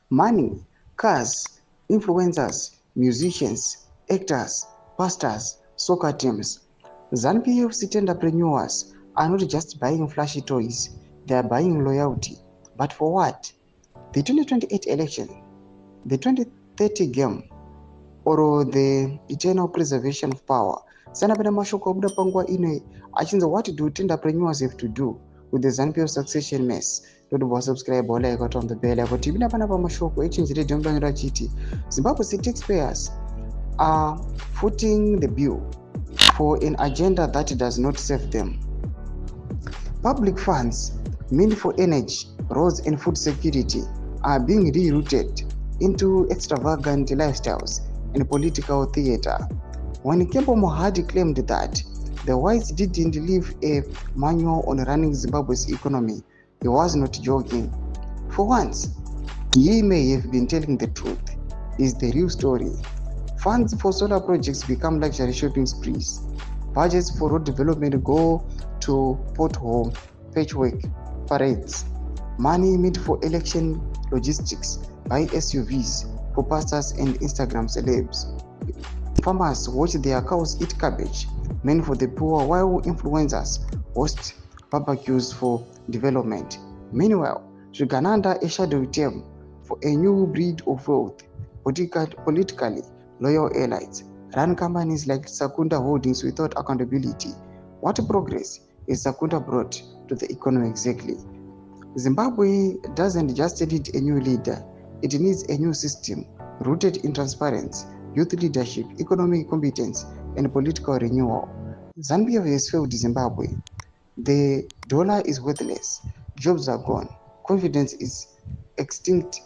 money, cars, influencers, musicians, actors, pastors, soccer teams. ZANU-PF entrepreneurs are not just buying flashy toys, they are buying loyalty. But for what? The 2028 election, the 2030 game, or the eternal preservation of power. Sana pena mashoko abuda pangwa ine achinza what do entrepreneurs have to do with the ZANU-PF succession mess. Don't subscribe or like on the bell. But even up another mashoko, echinzi re dembanira chiti. Zimbabwe taxpayers are footing the bill for an agenda that does not serve them. Public funds meant for energy, roads and food security are being rerouted into extravagant lifestyles and political theater. When Kembo Mohadi claimed that the whites didn't leave a manual on running Zimbabwe's economy, he was not joking. For once, he may have been telling the truth. Is the real story. Funds for solar projects become luxury shopping sprees. Budgets for road development go to pothole patchwork parades. Money meant for election logistics by SUVs for pastors and Instagram celebs. Farmers watch their cows eat cabbage meant for the poor, while influencers host barbecues for development. Meanwhile, Srigananda a shadow term for a new breed of wealth, politically loyal elites run companies like Sakunda Holdings without accountability. What progress is Sakunda brought to the economy exactly? Zimbabwe doesn't just need a new leader, it needs a new system rooted in transparency, youth leadership, economic competence, and political renewal. ZANU-PF has failed Zimbabwe. The dollar is worthless, jobs are gone, confidence is extinct.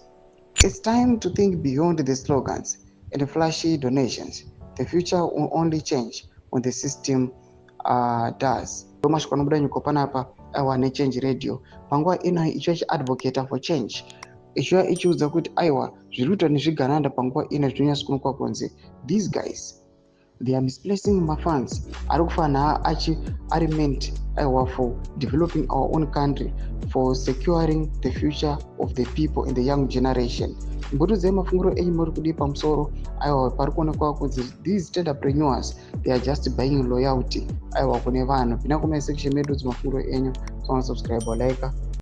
It's time to think beyond the slogans and flashy donations. The future will only change when the system does. Thomas Konobuda nyukopana hapa awa ne change radio. Pangwa ina ichochi advocator for change. Ichwa ichiudza kuti aiwa zviruto nezvigananda pangwa ina zvinya sikunukwa konze. These guys, they are misplacing my funds. Arukufana achi meant for developing our own country, for securing the future of the people in the young generation. These entrepreneurs, they are just buying loyalty. Section subscribe or like.